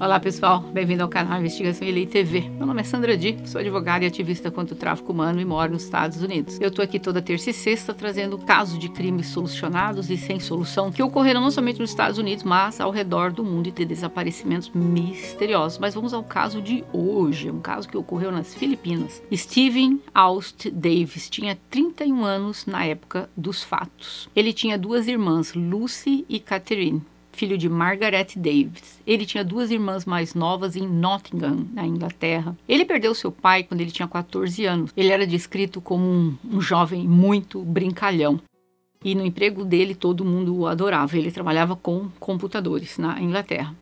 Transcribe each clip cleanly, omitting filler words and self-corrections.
Olá pessoal, bem-vindo ao canal Investigação e Lei TV. Meu nome é Sandra Di, sou advogada e ativista contra o tráfico humano e moro nos Estados Unidos. Eu tô aqui toda terça e sexta trazendo casos de crimes solucionados e sem solução que ocorreram não somente nos Estados Unidos, mas ao redor do mundo e de desaparecimentos misteriosos. Mas vamos ao caso de hoje, um caso que ocorreu nas Filipinas. Steven Aust Davis tinha 31 anos na época dos fatos. Ele tinha duas irmãs, Lucy e Catherine, filho de Margaret Davis. Ele tinha duas irmãs mais novas em Nottingham, na Inglaterra. Ele perdeu seu pai quando ele tinha 14 anos. Ele era descrito como um jovem muito brincalhão. E no emprego dele todo mundo o adorava. Ele trabalhava com computadores na Inglaterra.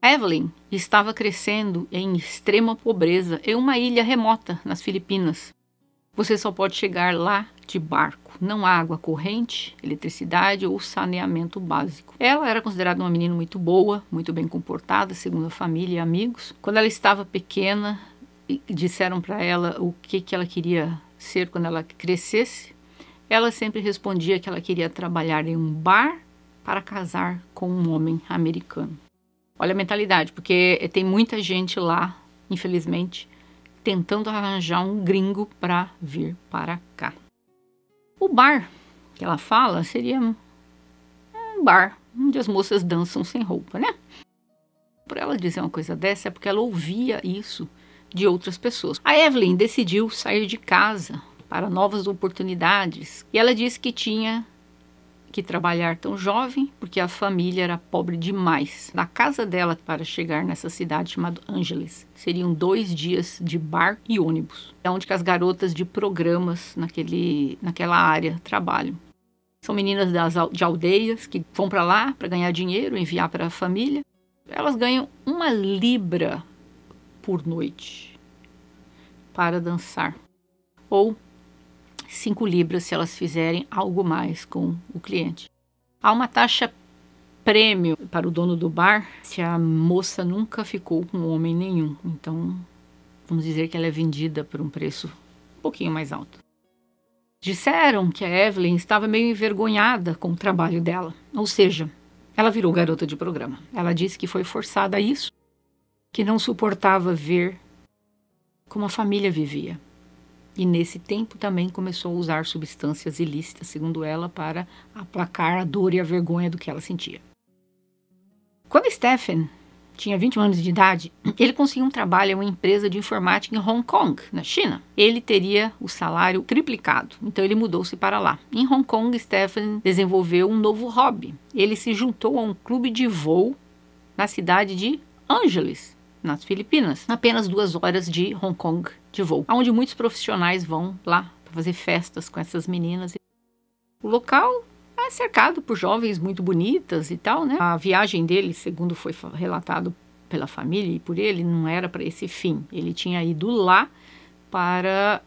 Evelyn estava crescendo em extrema pobreza em uma ilha remota nas Filipinas. Você só pode chegar lá de barco. Não há água corrente, eletricidade ou saneamento básico. Ela era considerada uma menina muito boa, muito bem comportada, segundo a família e amigos. Quando ela estava pequena, disseram para ela o que ela queria ser quando ela crescesse. Ela sempre respondia que ela queria trabalhar em um bar para casar com um homem americano. Olha a mentalidade, porque tem muita gente lá, infelizmente, tentando arranjar um gringo para vir para cá. O bar que ela fala seria um bar onde as moças dançam sem roupa, né? Por ela dizer uma coisa dessa é porque ela ouvia isso de outras pessoas. A Evelyn decidiu sair de casa para novas oportunidades e ela disse que tinha que trabalhar tão jovem porque a família era pobre demais. Da casa dela para chegar nessa cidade chamada Angeles seriam 2 dias de bar e ônibus. É onde que as garotas de programas naquela área trabalham. São meninas de aldeias que vão para lá para ganhar dinheiro, enviar para a família. Elas ganham 1 libra por noite para dançar. Ou 5 libras se elas fizerem algo mais com o cliente. Há uma taxa prêmio para o dono do bar se a moça nunca ficou com homem nenhum. Então, vamos dizer que ela é vendida por um preço um pouquinho mais alto. Disseram que a Evelyn estava meio envergonhada com o trabalho dela. Ou seja, ela virou garota de programa. Ela disse que foi forçada a isso, que não suportava ver como a família vivia. E nesse tempo também começou a usar substâncias ilícitas, segundo ela, para aplacar a dor e a vergonha do que ela sentia. Quando Stephen tinha 21 anos de idade, ele conseguiu um trabalho em uma empresa de informática em Hong Kong, na China. Ele teria o salário triplicado, então ele mudou-se para lá. Em Hong Kong, Stephen desenvolveu um novo hobby. Ele se juntou a um clube de voo na cidade de Angeles, nas Filipinas, apenas 2 horas de Hong Kong de voo, onde muitos profissionais vão lá para fazer festas com essas meninas. O local é cercado por jovens muito bonitas e tal, né? A viagem dele, segundo foi relatado pela família e por ele, não era para esse fim. Ele tinha ido lá para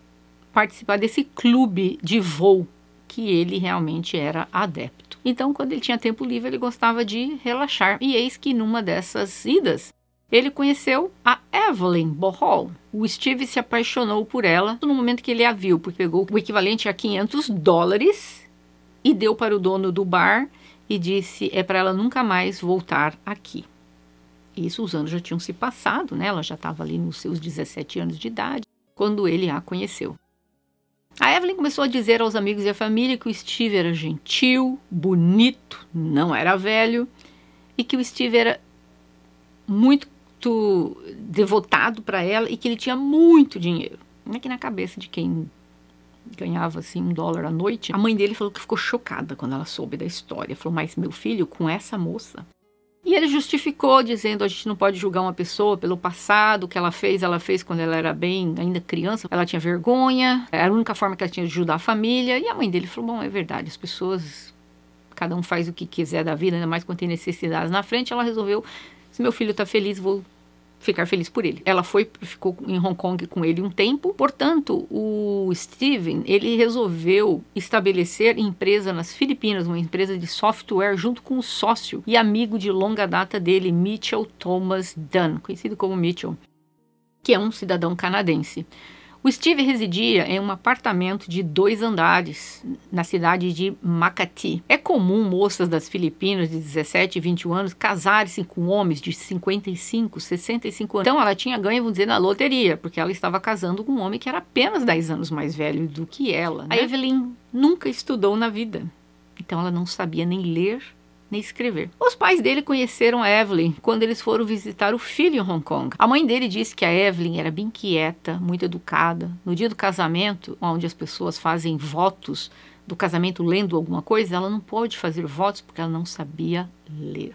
participar desse clube de voo que ele realmente era adepto. Então, quando ele tinha tempo livre, ele gostava de relaxar. E eis que numa dessas idas, ele conheceu a Evelyn Bohol. O Steve se apaixonou por ela no momento que ele a viu, porque pegou o equivalente a $500 e deu para o dono do bar e disse, é para ela nunca mais voltar aqui. Isso os anos já tinham se passado, né? Ela já estava ali nos seus 17 anos de idade, quando ele a conheceu. A Evelyn começou a dizer aos amigos e à família que o Steve era gentil, bonito, não era velho, e que o Steve era muito devotado para ela e que ele tinha muito dinheiro. Não é que na cabeça de quem ganhava assim $1 à noite, a mãe dele falou que ficou chocada quando ela soube da história. Falou, mas meu filho com essa moça? E ele justificou dizendo, a gente não pode julgar uma pessoa pelo passado, o que ela fez quando ela era bem, ainda criança, ela tinha vergonha, era a única forma que ela tinha de ajudar a família. E a mãe dele falou, bom, é verdade, as pessoas, cada um faz o que quiser da vida, ainda mais quando tem necessidades na frente. Ela resolveu, se meu filho está feliz, vou ficar feliz por ele. Ela ficou em Hong Kong com ele um tempo. Portanto, o Steven, ele resolveu estabelecer empresa nas Filipinas, uma empresa de software, junto com o sócio e amigo de longa data dele, Mitchell Thomas Dunn, conhecido como Mitchell, que é um cidadão canadense. O Steve residia em um apartamento de 2 andares na cidade de Makati. É comum moças das Filipinas de 17 e 21 anos casarem-se com homens de 55, 65 anos. Então ela tinha ganho, vamos dizer, na loteria, porque ela estava casando com um homem que era apenas 10 anos mais velho do que ela, né? A Evelyn nunca estudou na vida, então ela não sabia nem ler nem escrever. Os pais dele conheceram a Evelyn quando eles foram visitar o filho em Hong Kong. A mãe dele disse que a Evelyn era bem quieta, muito educada. No dia do casamento, onde as pessoas fazem votos do casamento lendo alguma coisa, ela não pôde fazer votos porque ela não sabia ler.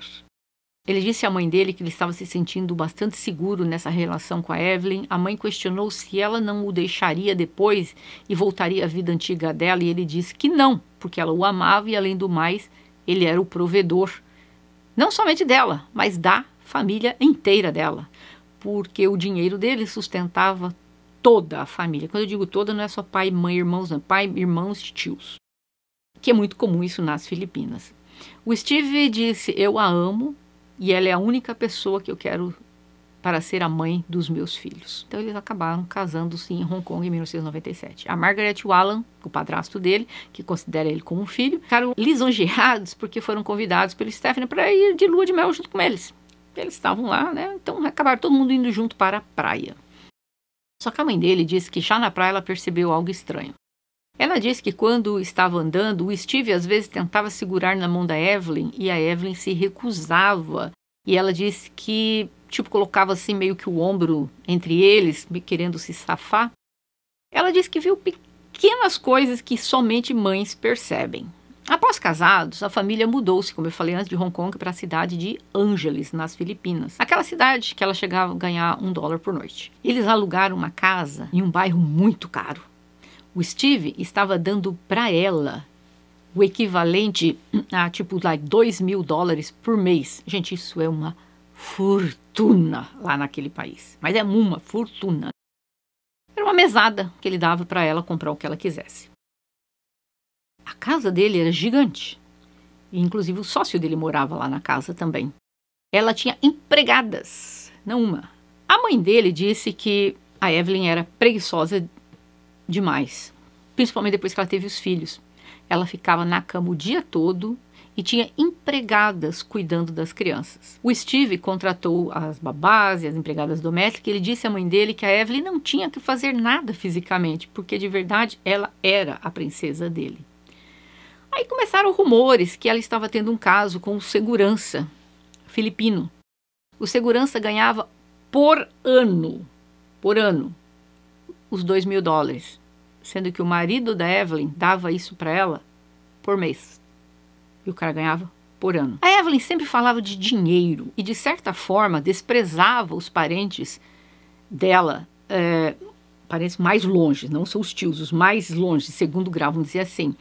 Ele disse à mãe dele que ele estava se sentindo bastante seguro nessa relação com a Evelyn. A mãe questionou se ela não o deixaria depois e voltaria à vida antiga dela, e ele disse que não, porque ela o amava e, além do mais, ele era o provedor, não somente dela, mas da família inteira dela, porque o dinheiro dele sustentava toda a família. Quando eu digo toda, não é só pai, mãe, irmãos, não. Pai, irmãos e tios, que é muito comum isso nas Filipinas. O Steve disse: eu a amo e ela é a única pessoa que eu quero para ser a mãe dos meus filhos. Então eles acabaram casando-se em Hong Kong em 1997. A Margaret Wallen, o padrasto dele, que considera ele como um filho, ficaram lisonjeados porque foram convidados pelo Stephen para ir de lua de mel junto com eles. Eles estavam lá, né? Então acabaram todo mundo indo junto para a praia. Só que a mãe dele disse que já na praia ela percebeu algo estranho. Ela disse que quando estava andando, o Steve às vezes tentava segurar na mão da Evelyn e a Evelyn se recusava. E ela disse que colocava assim meio que o ombro entre eles, querendo se safar. Ela disse que viu pequenas coisas que somente mães percebem. Após casados, a família mudou-se, como eu falei antes, de Hong Kong para a cidade de Angeles, nas Filipinas. Aquela cidade que ela chegava a ganhar $1 por noite. Eles alugaram uma casa em um bairro muito caro. O Steve estava dando para ela o equivalente a $2.000 por mês. Gente, isso é uma fortuna lá naquele país. Mas é uma fortuna. Era uma mesada que ele dava para ela comprar o que ela quisesse. A casa dele era gigante. E, inclusive, o sócio dele morava lá na casa também. Ela tinha empregadas, não uma. A mãe dele disse que a Evelyn era preguiçosa demais. Principalmente depois que ela teve os filhos. Ela ficava na cama o dia todo e tinha empregadas cuidando das crianças. O Steve contratou as babás e as empregadas domésticas e ele disse à mãe dele que a Evelyn não tinha que fazer nada fisicamente, porque de verdade ela era a princesa dele. Aí começaram rumores que ela estava tendo um caso com o segurança filipino. O segurança ganhava por ano, os $2.000. Sendo que o marido da Evelyn dava isso para ela por mês. E o cara ganhava por ano. A Evelyn sempre falava de dinheiro e, de certa forma, desprezava os parentes dela, parentes mais longe, não são os tios, os mais longe, de segundo grau, vamos dizer assim.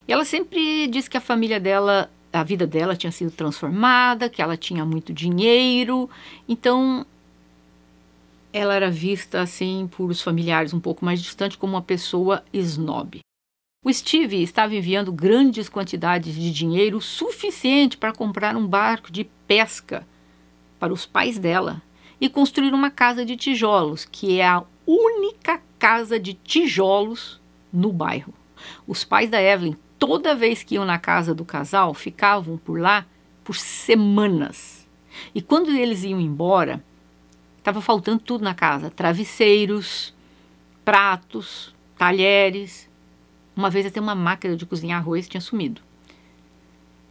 E ela sempre disse que a família dela, a vida dela tinha sido transformada, que ela tinha muito dinheiro, então ela era vista assim por os familiares um pouco mais distante como uma pessoa snob. O Steve estava enviando grandes quantidades de dinheiro suficiente para comprar um barco de pesca para os pais dela e construir uma casa de tijolos, que é a única casa de tijolos no bairro. Os pais da Evelyn, toda vez que iam na casa do casal, ficavam por lá por semanas. E quando eles iam embora, estava faltando tudo na casa. Travesseiros, pratos, talheres. Uma vez até uma máquina de cozinhar arroz tinha sumido.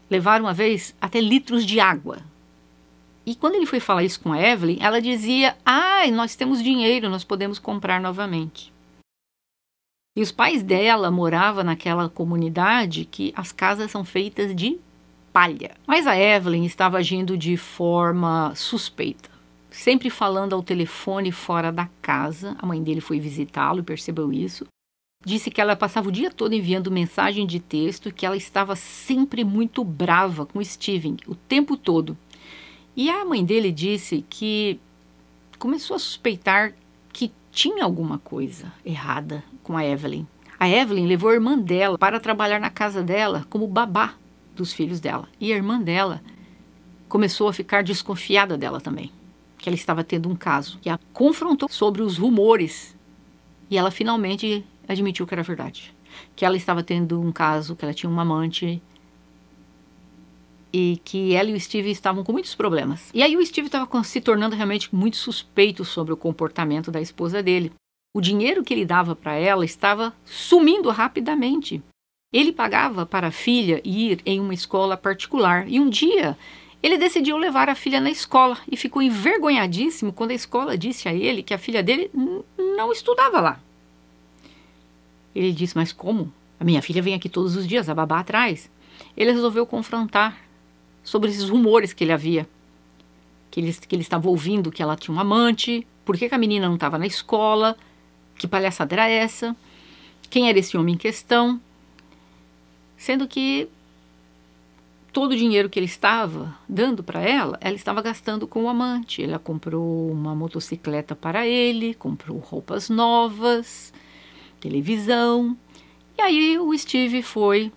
Levaram uma vez até litros de água. E quando ele foi falar isso com a Evelyn, ela dizia: nós temos dinheiro, nós podemos comprar novamente. E os pais dela moravam naquela comunidade que as casas são feitas de palha. Mas a Evelyn estava agindo de forma suspeita. Sempre falando ao telefone fora da casa. A mãe dele foi visitá-lo e percebeu isso. Disse que ela passava o dia todo enviando mensagem de texto e que ela estava sempre muito brava com o Steven, o tempo todo. E a mãe dele disse que começou a suspeitar que tinha alguma coisa errada com a Evelyn. A Evelyn levou a irmã dela para trabalhar na casa dela como babá dos filhos dela. E a irmã dela começou a ficar desconfiada dela também, que ela estava tendo um caso. E a confrontou sobre os rumores E ela finalmente admitiu que era verdade. Que ela estava tendo um caso, que ela tinha uma amante e que ela e o Steve estavam com muitos problemas. E aí o Steve estava se tornando realmente muito suspeito sobre o comportamento da esposa dele. O dinheiro que ele dava para ela estava sumindo rapidamente. Ele pagava para a filha ir em uma escola particular. E um dia ele decidiu levar a filha na escola e ficou envergonhadíssimo quando a escola disse a ele que a filha dele não estudava lá. Ele disse, mas como? A minha filha vem aqui todos os dias, a babá atrás. Ele resolveu confrontar sobre esses rumores que ele havia, que ele estava ouvindo que ela tinha um amante, por que a menina não estava na escola, que palhaçada era essa, quem era esse homem em questão, sendo que todo o dinheiro que ele estava dando para ela estava gastando com o amante. Ela comprou uma motocicleta para ele, comprou roupas novas, televisão, e aí o Steve foi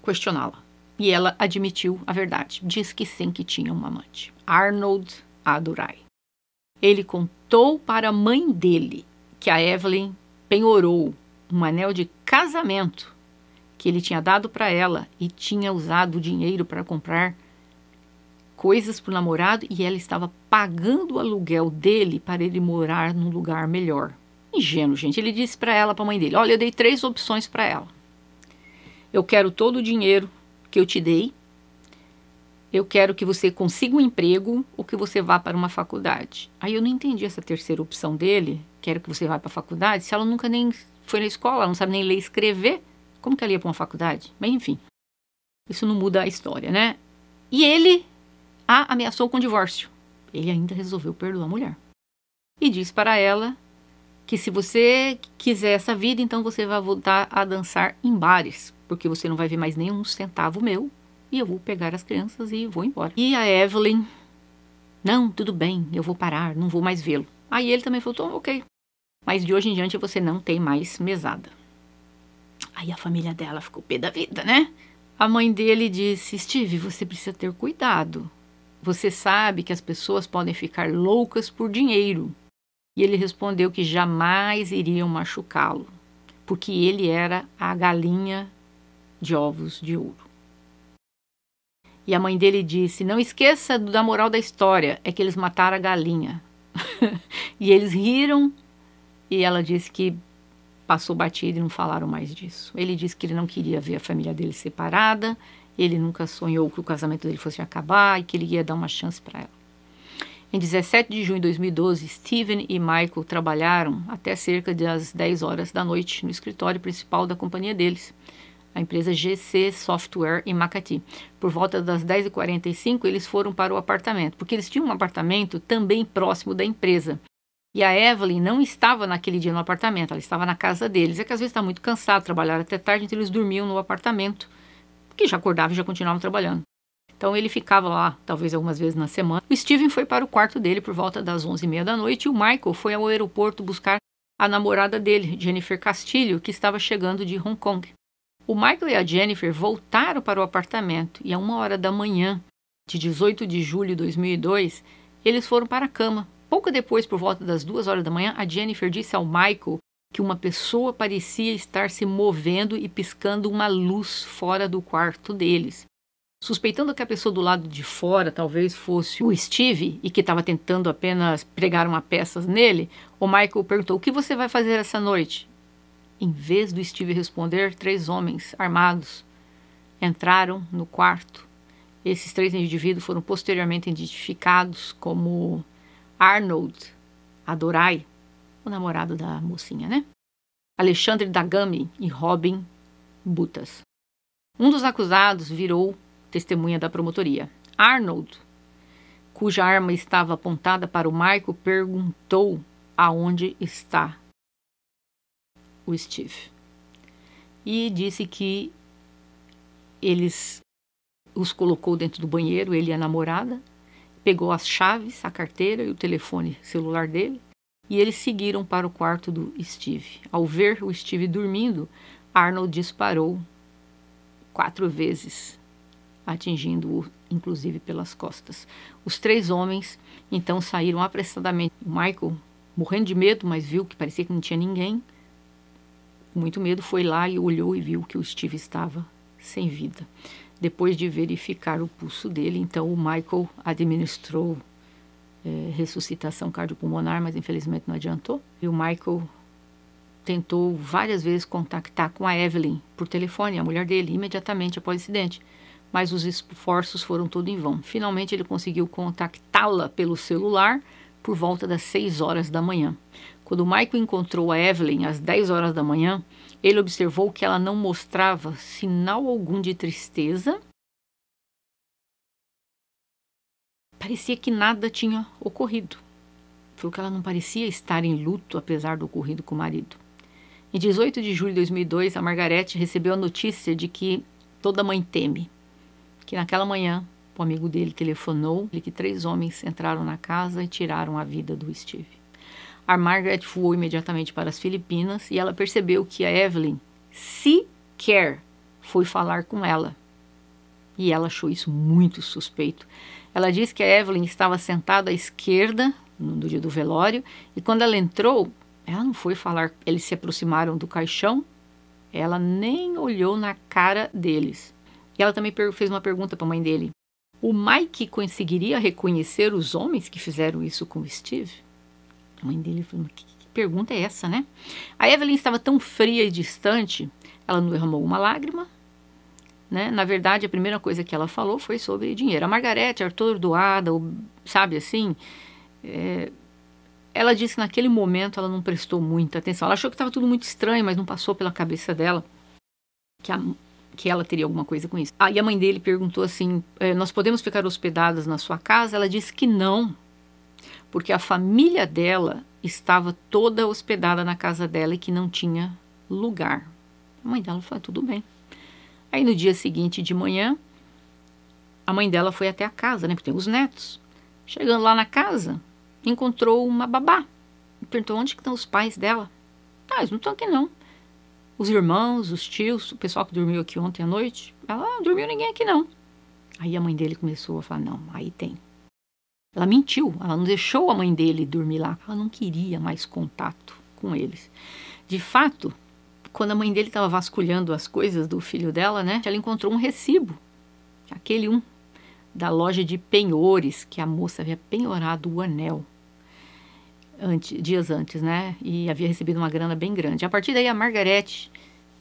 questioná-la. E ela admitiu a verdade. Diz que sim, que tinha um amante. Arnold Adurai. Ele contou para a mãe dele que a Evelyn penhorou um anel de casamento que ele tinha dado para ela e tinha usado o dinheiro para comprar coisas para o namorado e ela estava pagando o aluguel dele para ele morar num lugar melhor. Ingênuo, gente. Ele disse para ela, para a mãe dele, olha, eu dei 3 opções para ela. Eu quero todo o dinheiro que eu te dei, eu quero que você consiga um emprego ou que você vá para uma faculdade. Aí eu não entendi essa terceira opção dele, quero que você vá para a faculdade, se ela nunca nem foi na escola, ela não sabe nem ler e escrever, como que ela ia para uma faculdade? Mas enfim, isso não muda a história, né? E ele a ameaçou com divórcio. Ele ainda resolveu perdoar a mulher. E disse para ela que se você quiser essa vida, então você vai voltar a dançar em bares, porque você não vai ver mais nenhum centavo meu, e eu vou pegar as crianças e vou embora. E a Evelyn, não, tudo bem, eu vou parar, não vou mais vê-lo. Aí ele também falou, ok, mas de hoje em diante você não tem mais mesada. Aí a família dela ficou pé da vida, né? A mãe dele disse, Steve, você precisa ter cuidado. Você sabe que as pessoas podem ficar loucas por dinheiro. E ele respondeu que jamais iriam machucá-lo, porque ele era a galinha de ovos de ouro. E a mãe dele disse, não esqueça da moral da história, é que eles mataram a galinha. E eles riram e ela disse que passou batido e não falaram mais disso. Ele disse que ele não queria ver a família dele separada, ele nunca sonhou que o casamento dele fosse acabar e que ele ia dar uma chance para ela. Em 17 de junho de 2012, Steven e Michael trabalharam até cerca das 10 horas da noite no escritório principal da companhia deles, a empresa GC Software em Makati. Por volta das 10h45, eles foram para o apartamento, porque eles tinham um apartamento também próximo da empresa. E a Evelyn não estava naquele dia no apartamento, ela estava na casa deles. É que às vezes está muito cansado, trabalharam até tarde, então eles dormiam no apartamento, porque já acordavam e já continuavam trabalhando. Então ele ficava lá, talvez algumas vezes na semana. O Steven foi para o quarto dele por volta das 11h30 da noite e o Michael foi ao aeroporto buscar a namorada dele, Jennifer Castilho, que estava chegando de Hong Kong. O Michael e a Jennifer voltaram para o apartamento e a 1h da manhã de 18 de julho de 2002, eles foram para a cama. Pouco depois, por volta das 2h da manhã, a Jennifer disse ao Michael que uma pessoa parecia estar se movendo e piscando uma luz fora do quarto deles. Suspeitando que a pessoa do lado de fora talvez fosse o Steve e que estava tentando apenas pregar uma peça nele, o Michael perguntou, o que você vai fazer essa noite? Em vez do Steve responder, 3 homens armados entraram no quarto. Esses 3 indivíduos foram posteriormente identificados como Arnold Adurai, o namorado da mocinha, né? Alexandre Dagami e Robin Butas. Um dos acusados virou testemunha da promotoria. Arnold, cuja arma estava apontada para o Michael, perguntou aonde está o Steve. E disse que os colocou dentro do banheiro, ele e a namorada, pegou as chaves, a carteira e o telefone celular dele, e eles seguiram para o quarto do Steve. Ao ver o Steve dormindo, Arnold disparou 4 vezes, atingindo-o, inclusive, pelas costas. Os 3 homens, então, saíram apressadamente. O Michael morrendo de medo, mas viu que parecia que não tinha ninguém. Com muito medo, foi lá e olhou e viu que o Steve estava sem vida. Depois de verificar o pulso dele, então o Michael administrou ressuscitação cardiopulmonar, mas infelizmente não adiantou. E o Michael tentou várias vezes contactar com a Evelyn por telefone, a mulher dele, imediatamente após o acidente. Mas os esforços foram todos em vão. Finalmente ele conseguiu contactá-la pelo celular por volta das 6 horas da manhã. Quando o Michael encontrou a Evelyn às 10 horas da manhã, ele observou que ela não mostrava sinal algum de tristeza. Parecia que nada tinha ocorrido. Falou que ela não parecia estar em luto, apesar do ocorrido com o marido. Em 18 de julho de 2002, a Margaret recebeu a notícia de que toda mãe teme. Que naquela manhã, o amigo dele telefonou e que 3 homens entraram na casa e tiraram a vida do Steve. A Margaret voou imediatamente para as Filipinas e ela percebeu que a Evelyn sequer foi falar com ela. E ela achou isso muito suspeito. Ela disse que a Evelyn estava sentada à esquerda no dia do velório e quando ela entrou, ela não foi falar. Eles se aproximaram do caixão, ela nem olhou na cara deles. E ela também fez uma pergunta para a mãe dele. O Mike conseguiria reconhecer os homens que fizeram isso com o Steve? A mãe dele falou, que pergunta é essa, né? A Evelyn estava tão fria e distante, ela não derramou uma lágrima, né? Na verdade, a primeira coisa que ela falou foi sobre dinheiro. A Margaret, atordoada, sabe assim, ela disse que naquele momento ela não prestou muita atenção. Ela achou que estava tudo muito estranho, mas não passou pela cabeça dela que ela teria alguma coisa com isso. E a mãe dele perguntou assim, nós podemos ficar hospedadas na sua casa? Ela disse que não, porque a família dela estava toda hospedada na casa dela e que não tinha lugar. A mãe dela falou, tudo bem. Aí no dia seguinte de manhã, a mãe dela foi até a casa, né, porque tem os netos. Chegando lá na casa, encontrou uma babá. E perguntou, onde estão os pais dela? Eles não estão aqui não. Os irmãos, os tios, o pessoal que dormiu aqui ontem à noite, ela não dormiu ninguém aqui não. Aí a mãe dele começou a falar, não, aí tem. Ela mentiu, ela não deixou a mãe dele dormir lá, ela não queria mais contato com eles. De fato, quando a mãe dele estava vasculhando as coisas do filho dela, né, ela encontrou um recibo, aquele da loja de penhores, que a moça havia penhorado o anel dias antes, né, e havia recebido uma grana bem grande. A partir daí a Margaret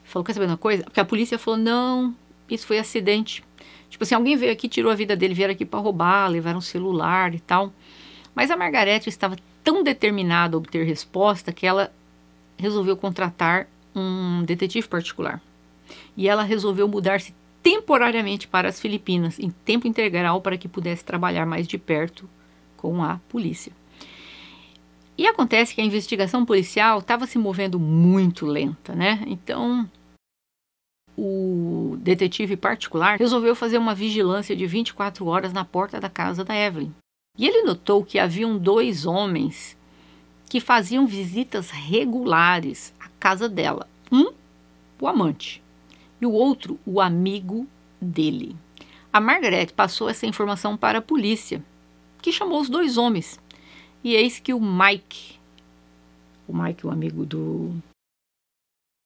falou, quer saber uma coisa? Porque a polícia falou, não, isso foi acidente. Tipo assim, alguém veio aqui, tirou a vida dele, vieram aqui para roubar, levaram um celular e tal. Mas a Margaret estava tão determinada a obter resposta que ela resolveu contratar um detetive particular. E ela resolveu mudar-se temporariamente para as Filipinas, em tempo integral, para que pudesse trabalhar mais de perto com a polícia. E acontece que a investigação policial estava se movendo muito lenta, né? Então, o detetive particular resolveu fazer uma vigilância de 24 horas na porta da casa da Evelyn. E ele notou que haviam 2 homens que faziam visitas regulares à casa dela. Um, o amante, e o outro, o amigo dele. A Margaret passou essa informação para a polícia, que chamou os 2 homens. E eis que o Mike, o amigo do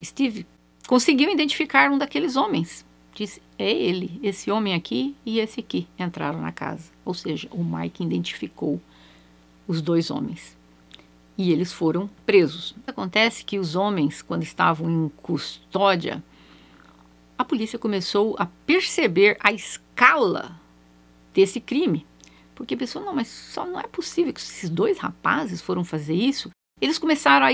Steve, conseguiu identificar um daqueles homens. Disse, é ele, esse homem aqui e esse aqui entraram na casa. Ou seja, o Mike identificou os 2 homens. E eles foram presos. Acontece que os homens, quando estavam em custódia, a polícia começou a perceber a escala desse crime. Porque pensou, não, mas só não é possível que esses 2 rapazes foram fazer isso. Eles começaram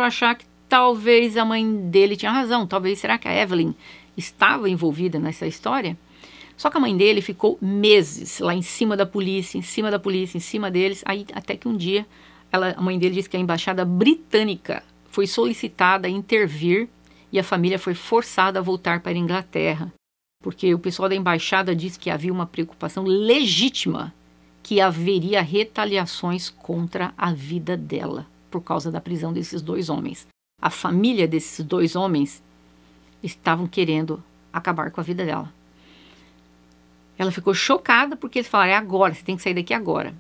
a achar que talvez a mãe dele tinha razão. Talvez, será que a Evelyn estava envolvida nessa história? Só que a mãe dele ficou meses lá em cima da polícia, em cima deles. Aí até que um dia, a mãe dele disse que a embaixada britânica foi solicitada a intervir e a família foi forçada a voltar para a Inglaterra. Porque o pessoal da embaixada disse que havia uma preocupação legítima que haveria retaliações contra a vida dela por causa da prisão desses 2 homens. A família desses 2 homens estavam querendo acabar com a vida dela. Ela ficou chocada porque eles falaram, é agora, você tem que sair daqui agora.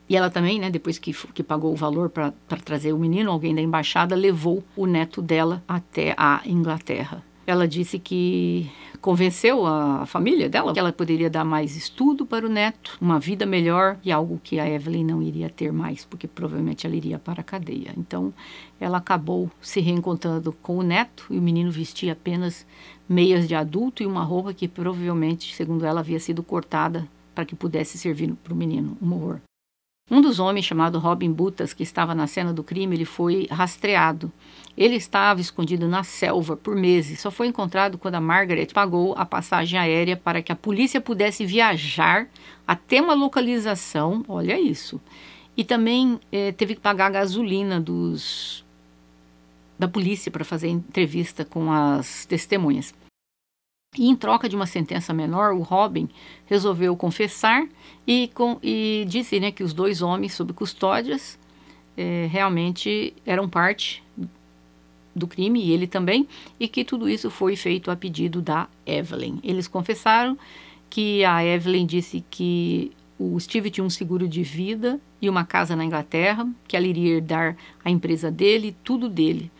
E ela também, né, depois que pagou o valor para trazer o menino, alguém da embaixada levou o neto dela até a Inglaterra. Ela disse que convenceu a família dela que ela poderia dar mais estudo para o neto, uma vida melhor e algo que a Evelyn não iria ter mais, porque provavelmente ela iria para a cadeia. Então, ela acabou se reencontrando com o neto e o menino vestia apenas meias de adulto e uma roupa que provavelmente, segundo ela, havia sido cortada para que pudesse servir para o menino. Um horror. Um dos homens, chamado Robin Butas, que estava na cena do crime, ele foi rastreado. Ele estava escondido na selva por meses. Só foi encontrado quando a Margaret pagou a passagem aérea para que a polícia pudesse viajar até uma localização, olha isso. E também teve que pagar a gasolina da polícia para fazer entrevista com as testemunhas. E em troca de uma sentença menor, o Robin resolveu confessar e disse, né, que os dois homens sob custódias realmente eram parte do crime, e ele também, e que tudo isso foi feito a pedido da Evelyn. Eles confessaram que a Evelyn disse que o Steve tinha um seguro de vida e uma casa na Inglaterra, que ela iria herdar a empresa dele, tudo dele.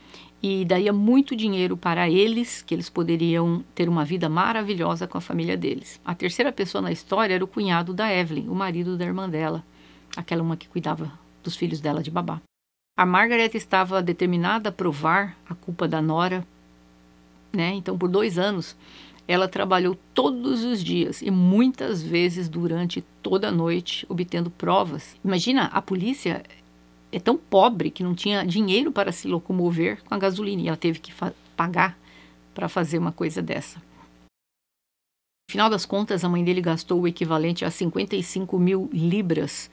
E daria muito dinheiro para eles, que eles poderiam ter uma vida maravilhosa com a família deles. A terceira pessoa na história era o cunhado da Evelyn, o marido da irmã dela, aquela uma que cuidava dos filhos dela de babá. A Margaret estava determinada a provar a culpa da nora, né? Então, por 2 anos, ela trabalhou todos os dias e muitas vezes durante toda a noite, obtendo provas. Imagina, a polícia é tão pobre que não tinha dinheiro para se locomover com a gasolina. E ela teve que pagar para fazer uma coisa dessa. No final das contas, a mãe dele gastou o equivalente a 55 mil libras,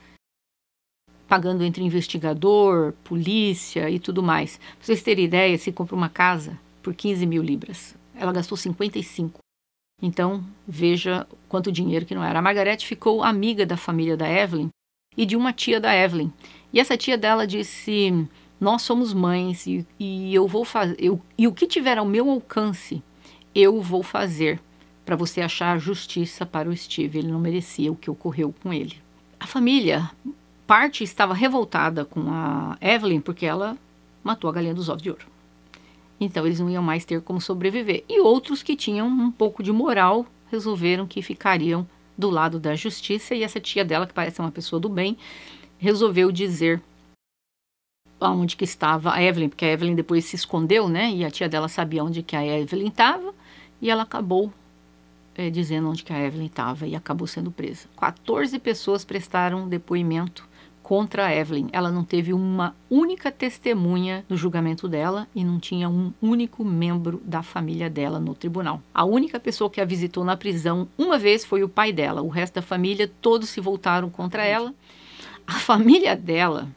pagando entre investigador, polícia e tudo mais. Para vocês terem ideia, se compra uma casa por 15 mil libras. Ela gastou 55. Então, veja quanto dinheiro que não era. A Margaret ficou amiga da família da Evelyn e de uma tia da Evelyn. E essa tia dela disse, nós somos mães e eu vou fazer, e o que tiver ao meu alcance, eu vou fazer para você achar justiça para o Steve. Ele não merecia o que ocorreu com ele. A família, parte estava revoltada com a Evelyn porque ela matou a galinha dos ovos de ouro. Então eles não iam mais ter como sobreviver. E outros que tinham um pouco de moral resolveram que ficariam do lado da justiça. E essa tia dela, que parece uma pessoa do bem, resolveu dizer onde que estava a Evelyn, porque a Evelyn depois se escondeu, né? E a tia dela sabia onde que a Evelyn estava, e ela acabou dizendo onde que a Evelyn estava e acabou sendo presa. 14 pessoas prestaram depoimento contra a Evelyn. Ela não teve uma única testemunha no julgamento dela e não tinha um único membro da família dela no tribunal. A única pessoa que a visitou na prisão uma vez foi o pai dela. O resto da família, todos se voltaram contra ela. A família dela,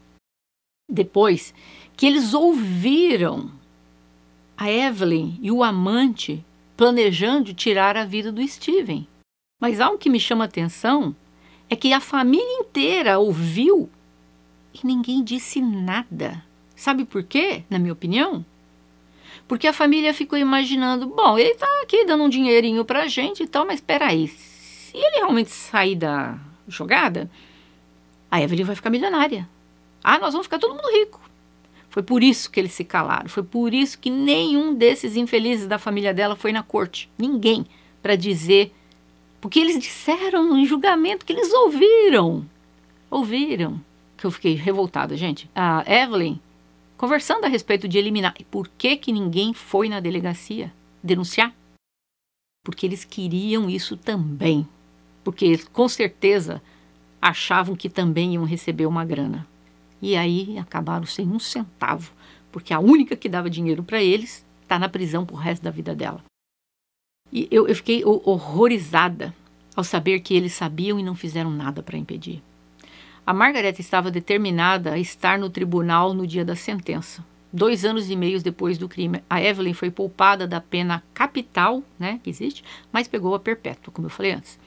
depois que eles ouviram a Evelyn e o amante planejando tirar a vida do Steven. Mas algo que me chama a atenção é que a família inteira ouviu e ninguém disse nada. Sabe por quê, na minha opinião? Porque a família ficou imaginando, bom, ele tá aqui dando um dinheirinho pra gente e tal, mas peraí, se ele realmente sair da jogada, a Evelyn vai ficar milionária. Ah, nós vamos ficar todo mundo rico. Foi por isso que eles se calaram. Foi por isso que nenhum desses infelizes da família dela foi na corte. Ninguém. Para dizer. Porque eles disseram em julgamento que eles ouviram. Ouviram. Que eu fiquei revoltada, gente. A Evelyn, conversando a respeito de eliminar. E por que que ninguém foi na delegacia denunciar? Porque eles queriam isso também. Porque eles, com certeza, achavam que também iam receber uma grana. E aí acabaram sem um centavo, porque a única que dava dinheiro para eles está na prisão pro resto da vida dela. E eu fiquei horrorizada ao saber que eles sabiam e não fizeram nada para impedir. A Margaret estava determinada a estar no tribunal no dia da sentença. 2 anos e meio depois do crime, a Evelyn foi poupada da pena capital, né, que existe, mas pegou a perpétua, como eu falei antes.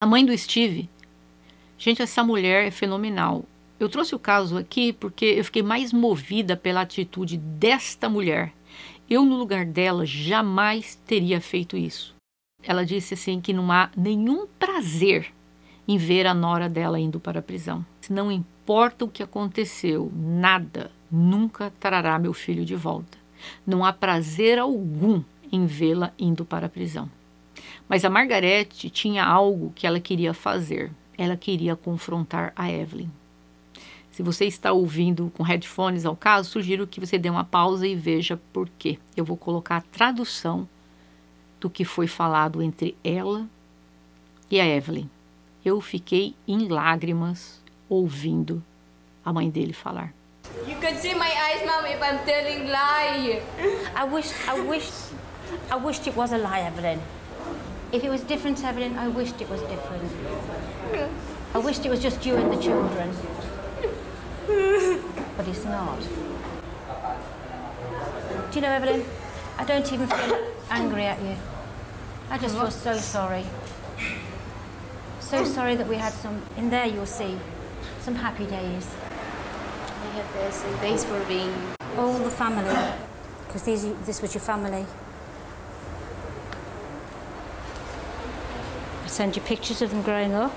A mãe do Steve, gente, essa mulher é fenomenal. Eu trouxe o caso aqui porque eu fiquei mais movida pela atitude desta mulher. Eu, no lugar dela, jamais teria feito isso. Ela disse assim que não há nenhum prazer em ver a nora dela indo para a prisão. Não importa o que aconteceu, nada nunca trará meu filho de volta. Não há prazer algum em vê-la indo para a prisão. Mas a Margaret tinha algo que ela queria fazer. Ela queria confrontar a Evelyn. Se você está ouvindo com headphones ao caso, sugiro que você dê uma pausa e veja por quê. Eu vou colocar a tradução do que foi falado entre ela e a Evelyn. Eu fiquei em lágrimas ouvindo a mãe dele falar. You can see my eyes, Mom, if I'm telling lie. I wished it was a lie, Evelyn. If it was different, Evelyn, I wished it was different. I wished it was just you and the children. But it's not. Do you know, Evelyn, I don't even feel angry at you. I just feel so sorry. So sorry that we had some, in there you'll see, some happy days. I have this, and thanks for being... All the family, because this was your family. I send you pictures of them growing up.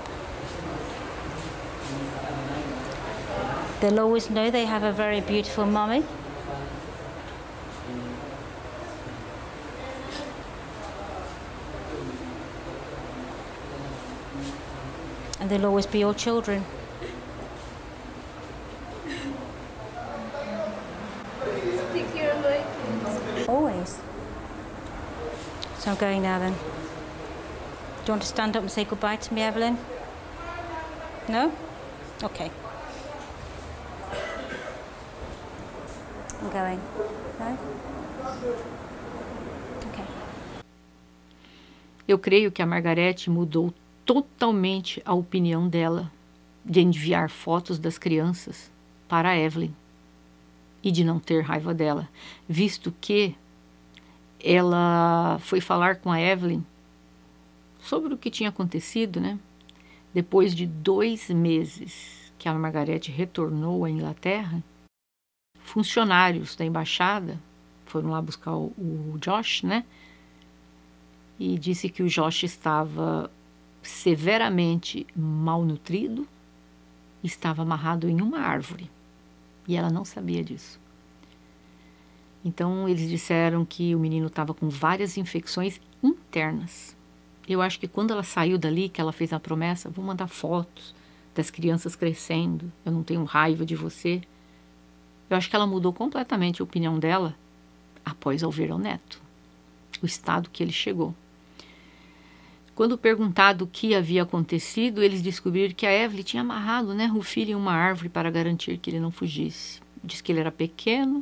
They'll always know they have a very beautiful mummy. And they'll always be your children. Take care of my kids. Always. So I'm going now then. Do you want to stand up and say goodbye to me, Evelyn? No? Okay. I'm going. No? Okay. Eu creio que a Margaret mudou totalmente a opinião dela de enviar fotos das crianças para a Evelyn e de não ter raiva dela, visto que ela foi falar com a Evelyn sobre o que tinha acontecido, né? Depois de 2 meses que a Margaret retornou à Inglaterra, funcionários da embaixada foram lá buscar o Josh, né? E disse que o Josh estava severamente malnutrido e estava amarrado em uma árvore. E ela não sabia disso. Então, eles disseram que o menino estava com várias infecções internas. Eu acho que quando ela saiu dali, que ela fez a promessa, vou mandar fotos das crianças crescendo, eu não tenho raiva de você. Eu acho que ela mudou completamente a opinião dela após ao ver o neto, o estado que ele chegou. Quando perguntado o que havia acontecido, eles descobriram que a Evelyn tinha amarrado, né, o filho em uma árvore para garantir que ele não fugisse. Diz que ele era pequeno,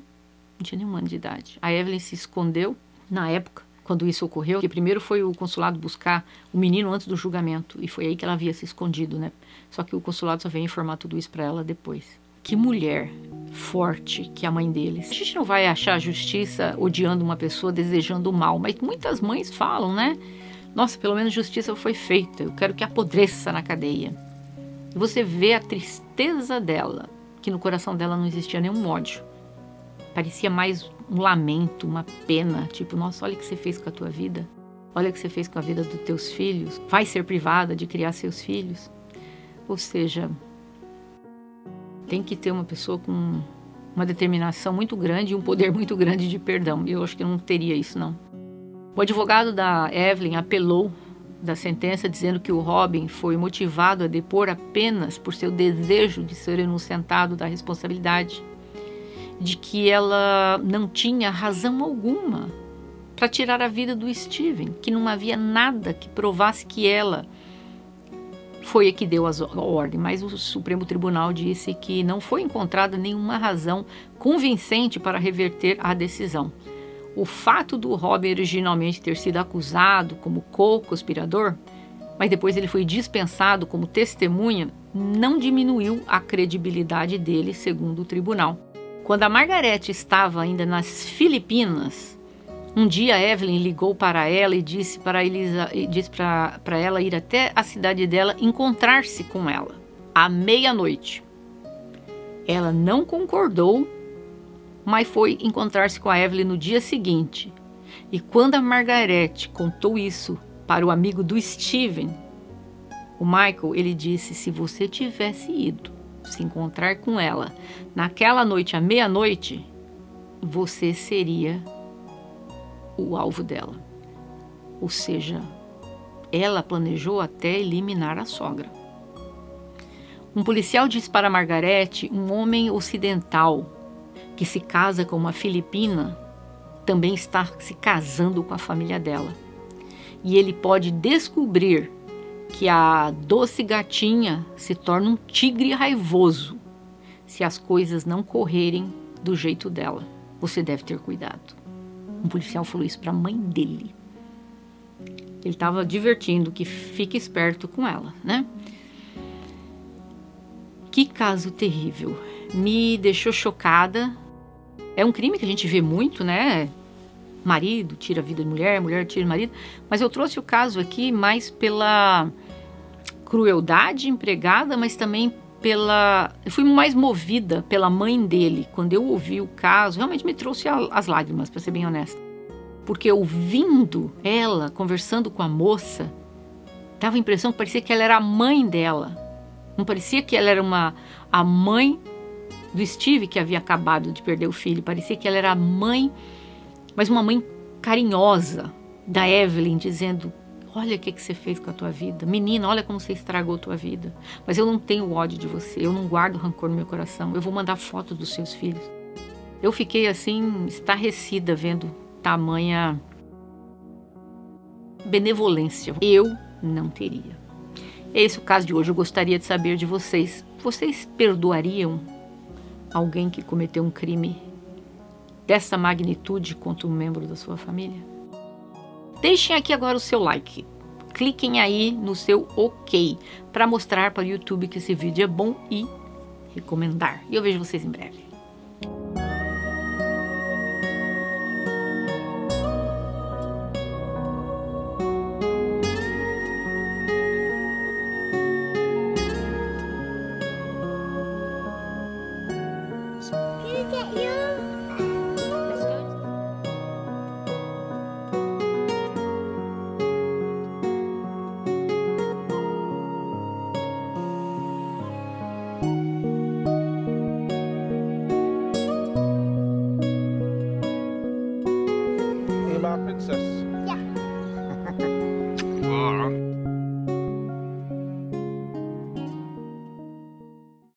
não tinha nenhum ano de idade. A Evelyn se escondeu na época, quando isso ocorreu, que primeiro foi o consulado buscar o menino antes do julgamento, e foi aí que ela havia se escondido, né? Só que o consulado só veio informar tudo isso para ela depois. Que mulher forte que é a mãe deles. A gente não vai achar a justiça odiando uma pessoa, desejando o mal, mas muitas mães falam, né? Nossa, pelo menos justiça foi feita, eu quero que apodreça na cadeia. E você vê a tristeza dela, que no coração dela não existia nenhum ódio. Parecia mais um lamento, uma pena, tipo, nossa, olha o que você fez com a tua vida. Olha o que você fez com a vida dos teus filhos. Vai ser privada de criar seus filhos. Ou seja, tem que ter uma pessoa com uma determinação muito grande e um poder muito grande de perdão. Eu acho que eu não teria isso, não. O advogado da Evelyn apelou da sentença dizendo que o Robin foi motivado a depor apenas por seu desejo de ser inocentado da responsabilidade, de que ela não tinha razão alguma para tirar a vida do Steven, que não havia nada que provasse que ela foi a que deu a ordem, mas o Supremo Tribunal disse que não foi encontrada nenhuma razão convincente para reverter a decisão. O fato do Robin originalmente ter sido acusado como co-conspirador, mas depois ele foi dispensado como testemunha, não diminuiu a credibilidade dele, segundo o tribunal. Quando a Margaret estava ainda nas Filipinas, um dia a Evelyn ligou para ela e disse para ela ir até a cidade dela encontrar-se com ela, à meia-noite. Ela não concordou, mas foi encontrar-se com a Evelyn no dia seguinte. E quando a Margaret contou isso para o amigo do Steven, o Michael, ele disse, se você tivesse ido, se encontrar com ela naquela noite à meia-noite, você seria o alvo dela. Ou seja, ela planejou até eliminar a sogra. Um policial disse para Margarete, um homem ocidental que se casa com uma filipina também está se casando com a família dela. E ele pode descobrir que a doce gatinha se torna um tigre raivoso se as coisas não correrem do jeito dela. Você deve ter cuidado. Um policial falou isso para a mãe dele. Ele estava advertindo que fique esperto com ela, né? Que caso terrível. Me deixou chocada. É um crime que a gente vê muito, né? Marido tira a vida de mulher, mulher tira o marido. Mas eu trouxe o caso aqui mais pela crueldade empregada, mas também pela... Eu fui mais movida pela mãe dele. Quando eu ouvi o caso, realmente me trouxe as lágrimas, para ser bem honesta. Porque ouvindo ela conversando com a moça, dava a impressão que parecia que ela era a mãe dela. Não parecia que ela era a mãe do Steve, que havia acabado de perder o filho. Parecia que ela era a mãe, mas uma mãe carinhosa da Evelyn, dizendo: olha o que você fez com a tua vida. Menina, olha como você estragou a tua vida. Mas eu não tenho ódio de você, eu não guardo rancor no meu coração. Eu vou mandar foto dos seus filhos. Eu fiquei assim, estarrecida vendo tamanha benevolência. Eu não teria. Esse é o caso de hoje. Eu gostaria de saber de vocês. Vocês perdoariam alguém que cometeu um crime dessa magnitude contra um membro da sua família? Deixem aqui agora o seu like. Cliquem aí no seu OK para mostrar para o YouTube que esse vídeo é bom e recomendar. E eu vejo vocês em breve. My princess.